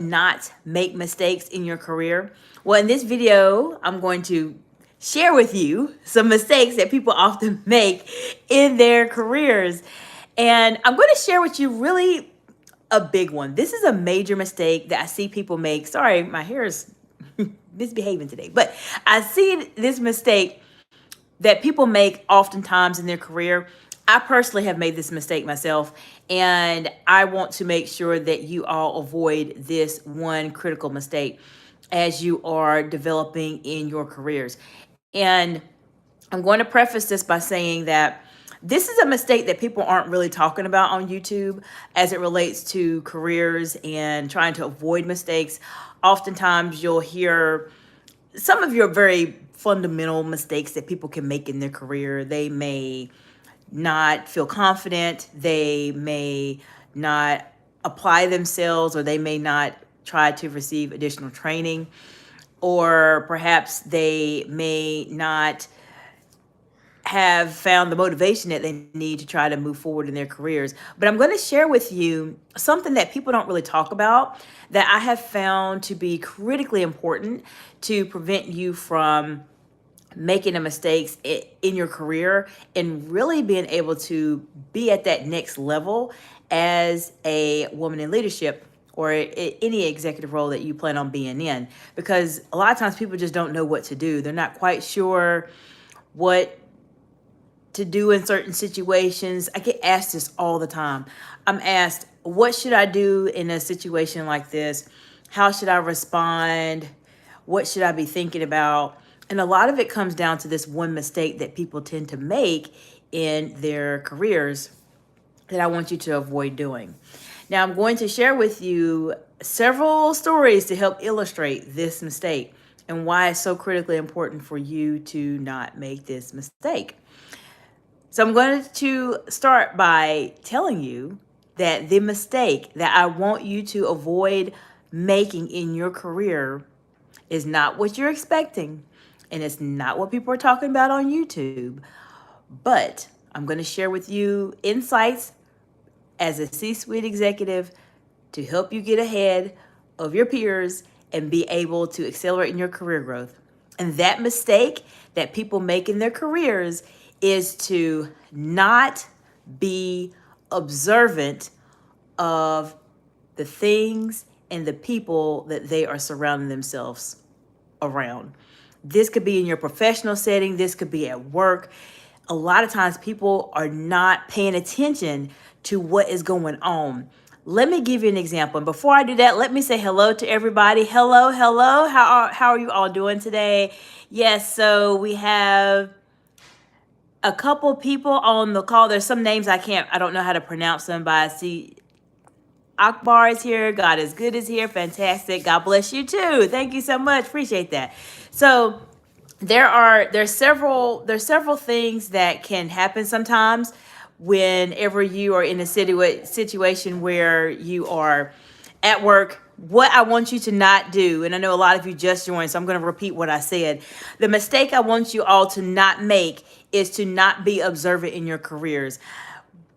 not make mistakes in your career? Well, in this video, I'm going to share with you some mistakes that people often make in their careers. And I'm going to share with you really a big one. This is a major mistake that I see people make. Sorry, my hair is misbehaving today, but I see this mistake that people make oftentimes in their career. I personally have made this mistake myself, and I want to make sure that you all avoid this one critical mistake as you are developing in your careers. And I'm going to preface this by saying that this is a mistake that people aren't really talking about on YouTube as it relates to careers and trying to avoid mistakes. Oftentimes, you'll hear some of your very fundamental mistakes that people can make in their career. They may not feel confident, they may not apply themselves, or they may not try to receive additional training, or perhaps they may not have found the motivation that they need to try to move forward in their careers. But I'm going to share with you something that people don't really talk about that I have found to be critically important to prevent you from making the mistakes in your career and really being able to be at that next level as a woman in leadership or any executive role that you plan on being in. Because a lot of times people just don't know what to do. They're not quite sure what to do in certain situations. I get asked this all the time. I'm asked, what should I do in a situation like this? How should I respond? What should I be thinking about? And a lot of it comes down to this one mistake that people tend to make in their careers that I want you to avoid doing. Now, I'm going to share with you several stories to help illustrate this mistake and why it's so critically important for you to not make this mistake. So I'm going to start by telling you that the mistake that I want you to avoid making in your career is not what you're expecting, and it's not what people are talking about on YouTube. But I'm going to share with you insights as a C-suite executive to help you get ahead of your peers and be able to accelerate in your career growth. And that mistake that people make in their careers is to not be observant of the things and the people that they are surrounding themselves around. This could be in your professional setting. This could be at work. A lot of times people are not paying attention to what is going on. Let me give you an example. And before I do that, let me say hello to everybody. Hello, hello. How are you all doing today? Yes, so we have a couple people on the call. There's some names I don't know how to pronounce them, but I see Akbar is here. God is good is here. Fantastic. God bless you too. Thank you so much. Appreciate that. So there's several things that can happen sometimes whenever you are in a situation where you are at work. What I want you to not do, and I know a lot of you just joined, so I'm going to repeat what I said. The mistake I want you all to not make is to not be observant in your careers.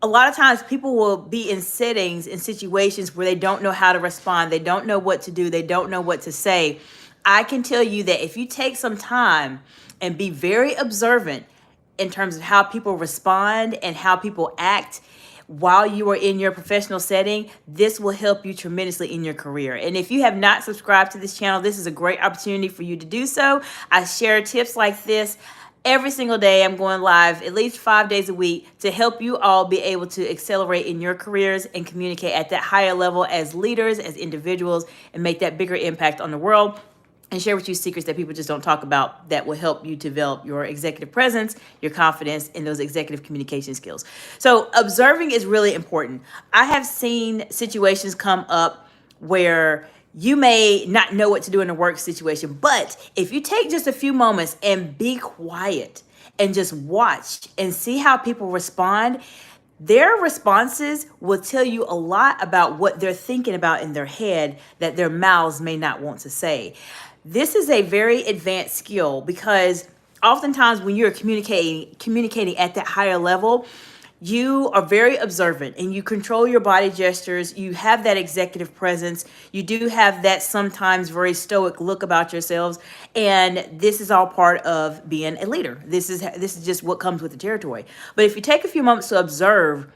A lot of times people will be in settings, in situations where they don't know how to respond. They don't know what to do. They don't know what to say. I can tell you that if you take some time and be very observant in terms of how people respond and how people act while you are in your professional setting, this will help you tremendously in your career. And if you have not subscribed to this channel, this is a great opportunity for you to do so. I share tips like this every single day. I'm going live at least 5 days a week to help you all be able to accelerate in your careers and communicate at that higher level as leaders, as individuals, and make that bigger impact on the world. And share with you secrets that people just don't talk about that will help you develop your executive presence, your confidence, and those executive communication skills. So observing is really important. I have seen situations come up where you may not know what to do in a work situation, but if you take just a few moments and be quiet and just watch and see how people respond, their responses will tell you a lot about what they're thinking about in their head that their mouths may not want to say. This is a very advanced skill because oftentimes when you're communicating at that higher level, You are very observant and you control your body gestures. You have that executive presence. You do have that sometimes very stoic look about yourselves. And this is all part of being a leader. This is just what comes with the territory. But if you take a few moments to observe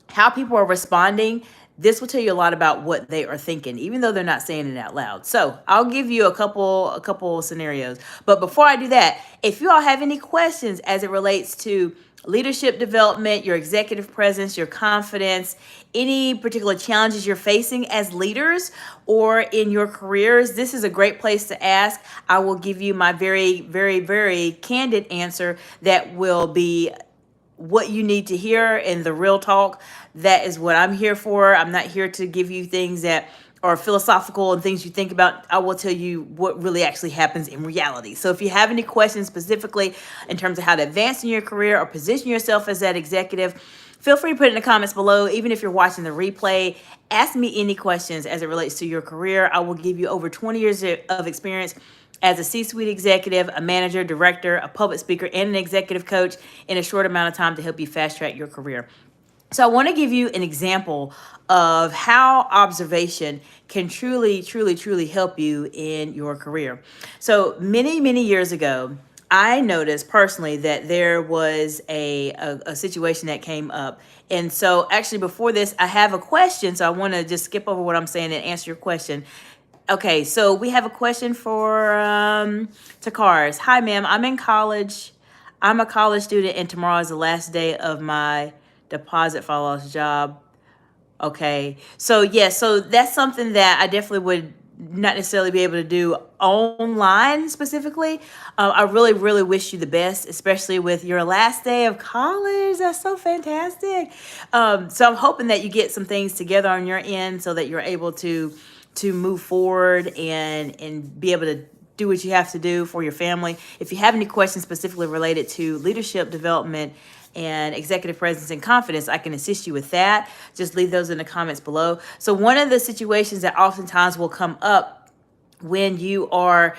how people are responding, this will tell you a lot about what they are thinking, even though they're not saying it out loud. So I'll give you a couple scenarios. But before I do that, if you all have any questions as it relates to leadership development, your executive presence, your confidence, any particular challenges you're facing as leaders or in your careers, this is a great place to ask. I will give you my very, very, very candid answer that will be what you need to hear in the real talk. That is what I'm here for. I'm not here to give you things that are philosophical and things you think about. I will tell you what really actually happens in reality. So if you have any questions specifically in terms of how to advance in your career or position yourself as that executive, feel free to put it in the comments below. Even if you're watching the replay, ask me any questions as it relates to your career. I will give you over 20 years of experience as a C-suite executive, a manager, director, a public speaker, and an executive coach in a short amount of time to help you fast track your career. So I want to give you an example of how observation can truly, truly, truly help you in your career. So many, many years ago, I noticed personally that there was a situation that came up. And so actually before this, I have a question. So I want to just skip over what I'm saying and answer your question. Okay, so we have a question for Takars. Hi, ma'am. I'm in college. I'm a college student, and tomorrow is the last day of my deposit follow-up job. Okay, so yeah, so that's something that I definitely would not necessarily be able to do online specifically. I really, really wish you the best, especially with your last day of college. That's so fantastic. So I'm hoping that you get some things together on your end so that you're able to move forward and be able to do what you have to do for your family. If you have any questions specifically related to leadership development and executive presence and confidence, I can assist you with that. Just leave those in the comments below. So one of the situations that oftentimes will come up when you are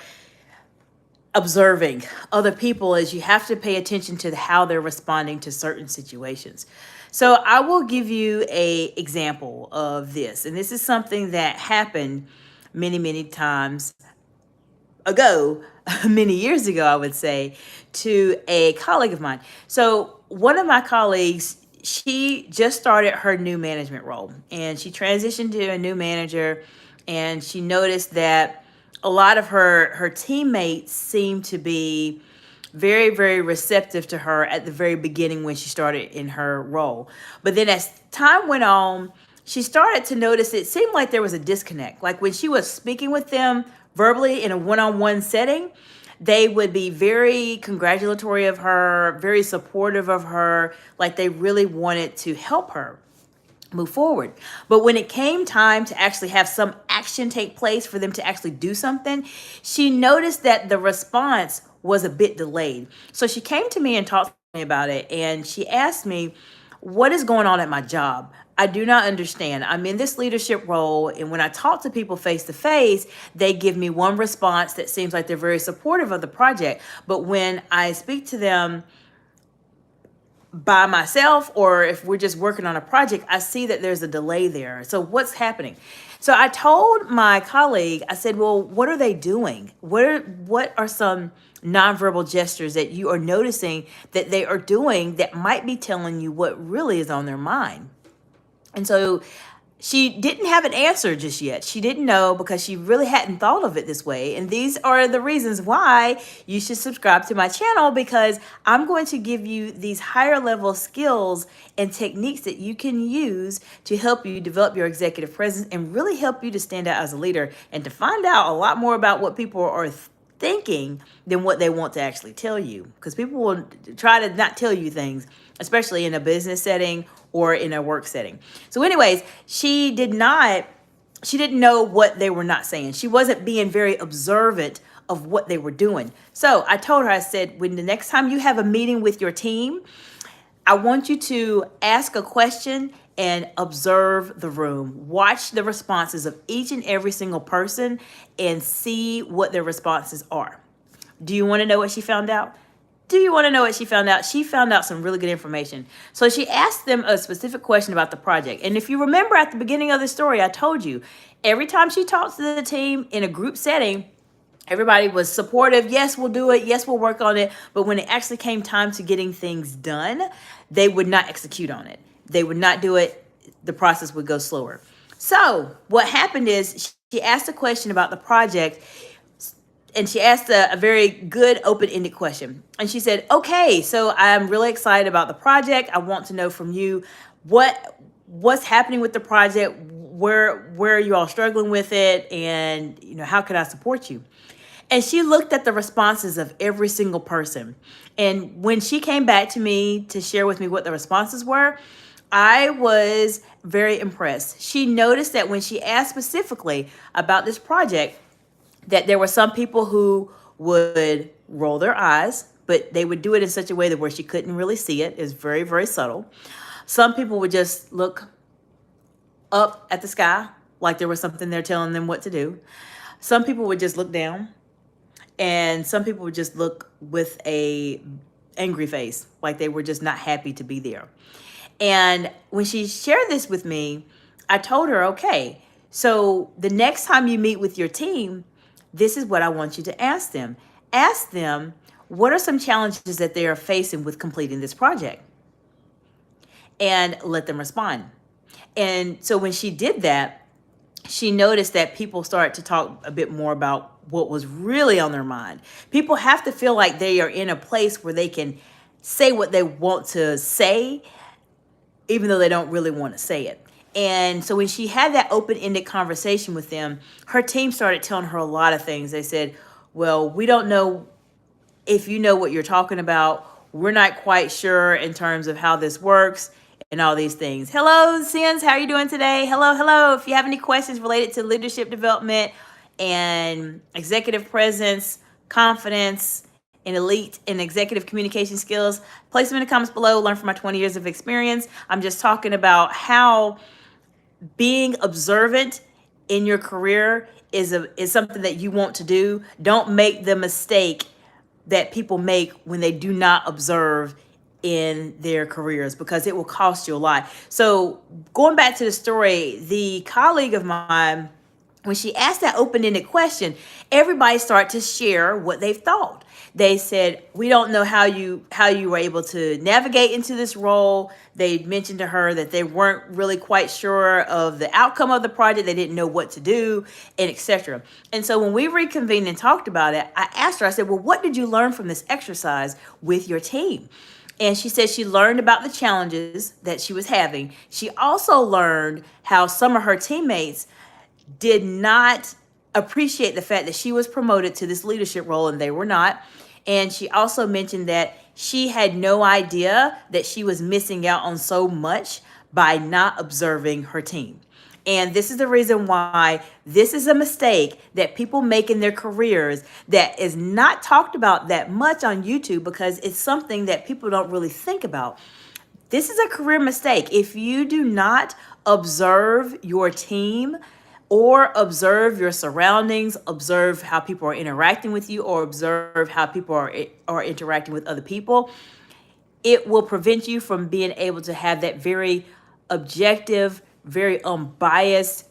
observing other people is you have to pay attention to how they're responding to certain situations. So I will give you an example of this. And this is something that happened many, many times ago, many years ago, I would say, to a colleague of mine. So one of my colleagues, she just started her new management role and she transitioned to a new manager, and she noticed that a lot of her teammates seemed to be very, very receptive to her at the very beginning when she started in her role. But then as time went on, she started to notice it seemed like there was a disconnect. Like when she was speaking with them verbally in a one-on-one setting, they would be very congratulatory of her, very supportive of her, like they really wanted to help her move forward. But when it came time to actually have some action take place for them to actually do something, she noticed that the response was a bit delayed. So she came to me and talked to me about it, and she asked me, what is going on at my job? I do not understand. I'm in this leadership role, and when I talk to people face to face, they give me one response that seems like they're very supportive of the project. But when I speak to them by myself, or if we're just working on a project, I see that there's a delay there. So what's happening? So I told my colleague, I said, well, what are they doing? What are some nonverbal gestures that you are noticing that they are doing that might be telling you what really is on their mind? And so she didn't have an answer just yet. She didn't know because she really hadn't thought of it this way. And these are the reasons why you should subscribe to my channel, because I'm going to give you these higher level skills and techniques that you can use to help you develop your executive presence and really help you to stand out as a leader and to find out a lot more about what people are thinking than what they want to actually tell you. Because people will try to not tell you things, especially in a business setting or in a work setting. So anyways, she didn't know what they were not saying. She wasn't being very observant of what they were doing. So I told her, I said, when the next time you have a meeting with your team, I want you to ask a question and observe the room. Watch the responses of each and every single person and see what their responses are. Do you want to know what she found out? Do you want to know what she found out? She found out some really good information. So she asked them a specific question about the project. And if you remember at the beginning of the story, I told you every time she talked to the team in a group setting, everybody was supportive. Yes, we'll do it. Yes, we'll work on it. But when it actually came time to getting things done, they would not execute on it. They would not do it. The process would go slower. So what happened is she asked a question about the project, and she asked a very good open-ended question. And she said, okay, so I'm really excited about the project. I want to know from you what's happening with the project, where are you all struggling with it, and how can I support you? And she looked at the responses of every single person. And when she came back to me to share with me what the responses were, I was very impressed. She noticed that when she asked specifically about this project, that there were some people who would roll their eyes, but they would do it in such a way that where she couldn't really see it. It's very, very subtle. Some people would just look up at the sky like there was something there telling them what to do. Some people would just look down, and some people would just look with a angry face, like they were just not happy to be there. And when she shared this with me, I told her, okay, so the next time you meet with your team, this is what I want you to ask them. Ask them, what are some challenges that they are facing with completing this project? And let them respond. And so when she did that, she noticed that people started to talk a bit more about what was really on their mind. People have to feel like they are in a place where they can say what they want to say, even though they don't really want to say it. And so when she had that open-ended conversation with them, her team started telling her a lot of things. They said, well, we don't know if you know what you're talking about. We're not quite sure in terms of how this works and all these things. Hello, Sins, how are you doing today? Hello. If you have any questions related to leadership development and executive presence, confidence, and elite and executive communication skills, place them in the comments below. Learn from my 20 years of experience. I'm just talking about how being observant in your career is something that you want to do. Don't make the mistake that people make when they do not observe in their careers, because it will cost you a lot. So going back to the story, the colleague of mine, when she asked that open-ended question, everybody started to share what they thought. They said, we don't know how you were able to navigate into this role. They mentioned to her that they weren't really quite sure of the outcome of the project. They didn't know what to do, and etc. And so when we reconvened and talked about it, I asked her, I said, well, what did you learn from this exercise with your team? And she said she learned about the challenges that she was having. She also learned how some of her teammates did not appreciate the fact that she was promoted to this leadership role and they were not. And she also mentioned that she had no idea that she was missing out on so much by not observing her team. And this is the reason why this is a mistake that people make in their careers that is not talked about that much on YouTube, because it's something that people don't really think about. This is a career mistake. If you do not observe your team, or observe your surroundings, observe how people are interacting with you, or observe how people are interacting with other people, it will prevent you from being able to have that very objective, very unbiased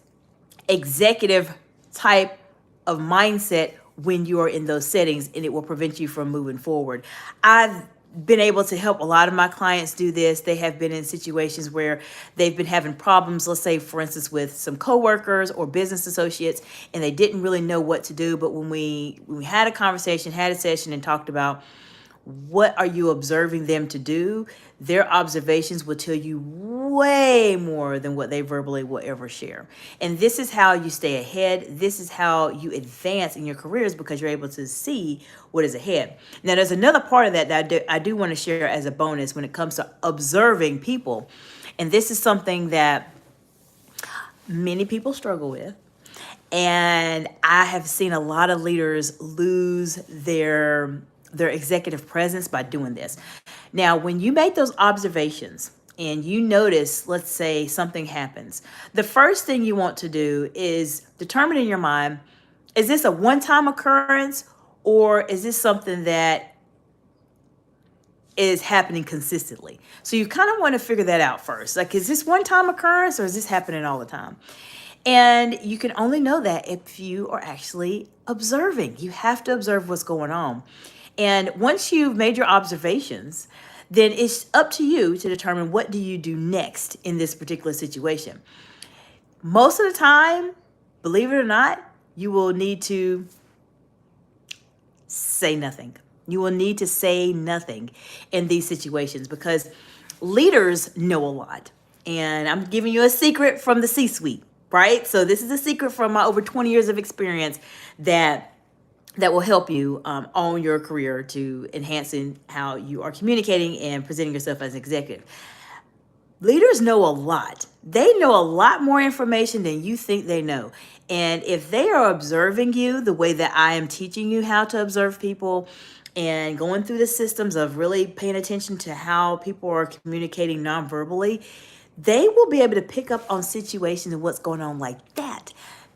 executive type of mindset when you are in those settings, and it will prevent you from moving forward. I've been able to help a lot of my clients do this. They have been in situations where they've been having problems, let's say, for instance, with some coworkers or business associates, and they didn't really know what to do. But when we had a conversation, had a session, and talked about what are you observing them to do, their observations will tell you way more than what they verbally will ever share. And this is how you stay ahead. This is how you advance in your careers, because you're able to see what is ahead. Now, there's another part of that I do want to share as a bonus when it comes to observing people. And this is something that many people struggle with. And I have seen a lot of leaders lose their executive presence by doing this. Now, when you make those observations and you notice, let's say something happens, the first thing you want to do is determine in your mind, is this a one-time occurrence, or is this something that is happening consistently. So you kind of want to figure that out first. Like, is this one time occurrence or is this happening all the time? And you can only know that if you are actually observing. You have to observe what's going on. And once you've made your observations, then it's up to you to determine what do you do next in this particular situation. Most of the time, believe it or not, you will need to say nothing. You will need to say nothing in these situations because leaders know a lot. And I'm giving you a secret from the C-suite, right? So this is a secret from my over 20 years of experience that will help you own your career to enhancing how you are communicating and presenting yourself as an executive. Leaders know a lot. They know a lot more information than you think they know. And if they are observing you the way that I am teaching you how to observe people and going through the systems of really paying attention to how people are communicating non-verbally, they will be able to pick up on situations and what's going on like that.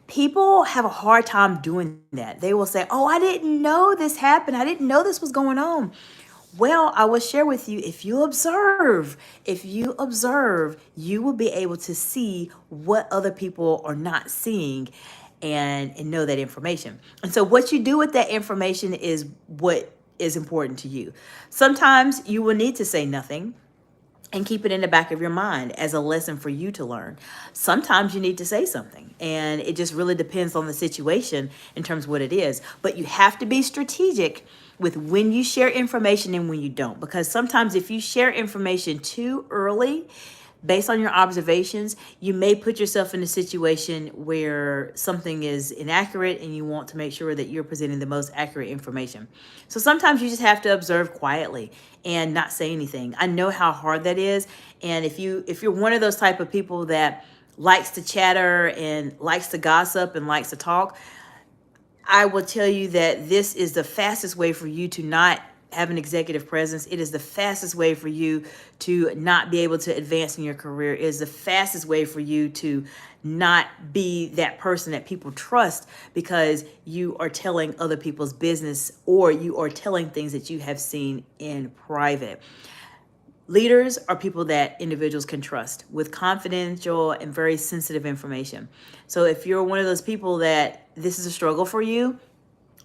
People have a hard time doing that. They will say, oh, I didn't know this happened. I didn't know this was going on. Well, I will share with you, if you observe, you will be able to see what other people are not seeing and know that information. And so what you do with that information is what is important to you. Sometimes you will need to say nothing and keep it in the back of your mind as a lesson for you to learn. Sometimes you need to say something, and it just really depends on the situation in terms of what it is. But you have to be strategic with when you share information and when you don't, because sometimes if you share information too early, based on your observations, you may put yourself in a situation where something is inaccurate and you want to make sure that you're presenting the most accurate information. So sometimes you just have to observe quietly and not say anything. I know how hard that is. And if you're one of those type of people that likes to chatter and likes to gossip and likes to talk, I will tell you that this is the fastest way for you to not have an executive presence. It is the fastest way for you to not be able to advance in your career. It is the fastest way for you to not be that person that people trust because you are telling other people's business or you are telling things that you have seen in private. Leaders are people that individuals can trust with confidential and very sensitive information. So if you're one of those people that this is a struggle for you,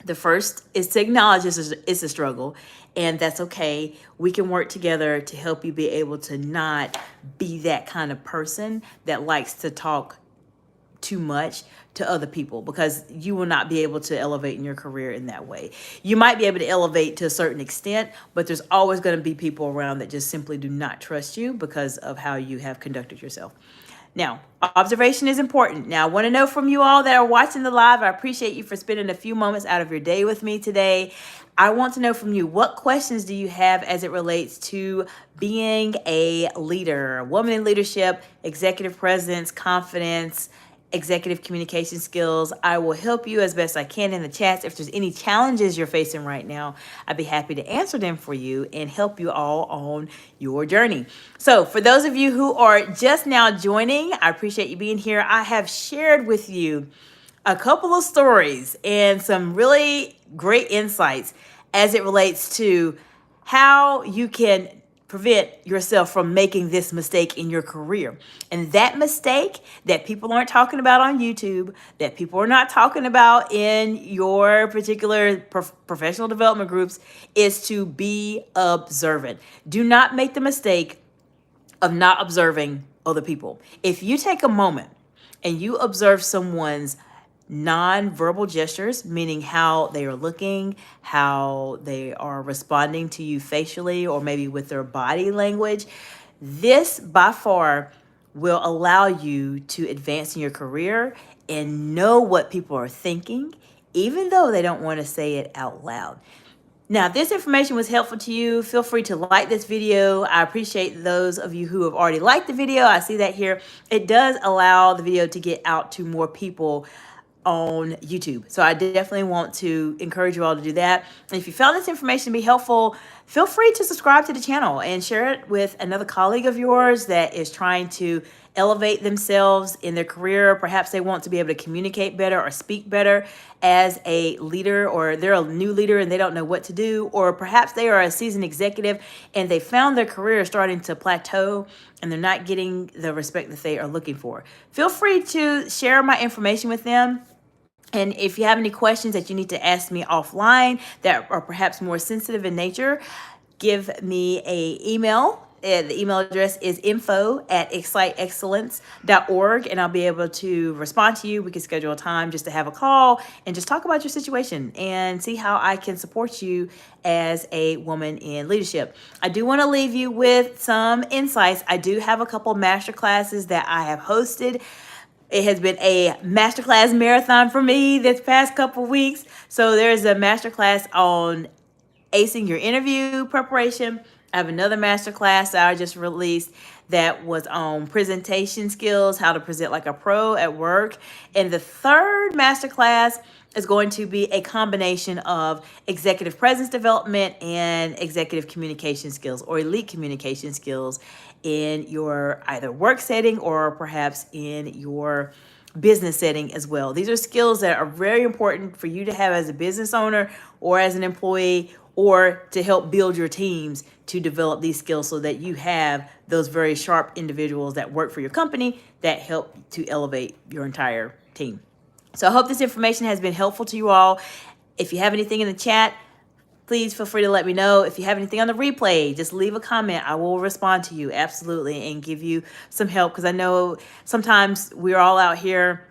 the first is to acknowledge it's a struggle, and that's okay. We can work together to help you be able to not be that kind of person that likes to talk too much to other people, because you will not be able to elevate in your career in that way. You might be able to elevate to a certain extent, but there's always going to be people around that just simply do not trust you because of how you have conducted yourself. Now, observation is important. Now, I want to know from you all that are watching the live, I appreciate you for spending a few moments out of your day with me today. I want to know from you, what questions do you have as it relates to being a leader, a woman in leadership, executive presence, confidence, executive communication skills? I will help you as best I can in the chats. If there's any challenges you're facing right now, I'd be happy to answer them for you and help you all on your journey. So for those of you who are just now joining, I appreciate you being here. I have shared with you a couple of stories and some really great insights as it relates to how you can prevent yourself from making this mistake in your career. And that mistake that people aren't talking about on YouTube, that people are not talking about in your particular professional development groups, is to be observant. Do not make the mistake of not observing other people. If you take a moment and you observe someone's non-verbal gestures, meaning how they are looking, how they are responding to you facially or maybe with their body language, this by far will allow you to advance in your career and know what people are thinking, even though they don't want to say it out loud. Now, if this information was helpful to you, feel free to like this video. I appreciate those of you who have already liked the video. I see that here. It does allow the video to get out to more people on YouTube. So I definitely want to encourage you all to do that. And if you found this information to be helpful, feel free to subscribe to the channel and share it with another colleague of yours that is trying to elevate themselves in their career. Perhaps they want to be able to communicate better or speak better as a leader, or they're a new leader and they don't know what to do, or perhaps they are a seasoned executive and they found their career starting to plateau and they're not getting the respect that they are looking for. Feel free to share my information with them. And if you have any questions that you need to ask me offline that are perhaps more sensitive in nature, give me a email. The email address is info@exciteexcellence.org, and I'll be able to respond to you. We can schedule a time just to have a call and just talk about your situation and see how I can support you as a woman in leadership. I do want to leave you with some insights. I do have a couple master classes that I have hosted. It has been a masterclass marathon for me this past couple weeks. So there's a masterclass on acing your interview preparation. I have another masterclass that I just released that was on presentation skills, how to present like a pro at work. And the third masterclass is going to be a combination of executive presence development and executive communication skills, or elite communication skills, in your either work setting or perhaps in your business setting as well. These are skills that are very important for you to have as a business owner or as an employee, or to help build your teams to develop these skills so that you have those very sharp individuals that work for your company that help to elevate your entire team. So I hope this information has been helpful to you all. If you have anything in the chat, please feel free to let me know. If you have anything on the replay, just leave a comment. I will respond to you absolutely and give you some help, because I know sometimes we're all out here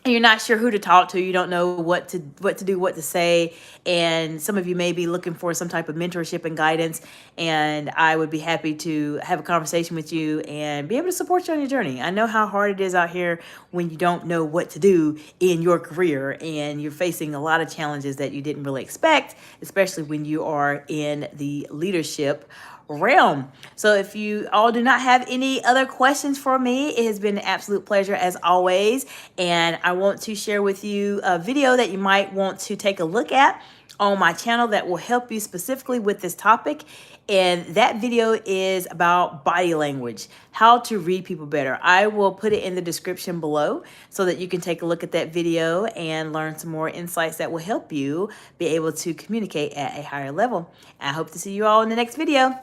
and you're not sure who to talk to. You don't know what to do, what to say. And some of you may be looking for some type of mentorship and guidance. And I would be happy to have a conversation with you and be able to support you on your journey. I know how hard it is out here when you don't know what to do in your career and you're facing a lot of challenges that you didn't really expect, especially when you are in the leadership realm. So if you all do not have any other questions for me, it has been an absolute pleasure as always. And I want to share with you a video that you might want to take a look at on my channel that will help you specifically with this topic. And that video is about body language, how to read people better. I will put it in the description below so that you can take a look at that video and learn some more insights that will help you be able to communicate at a higher level. I hope to see you all in the next video.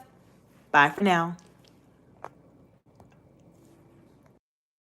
Bye for now.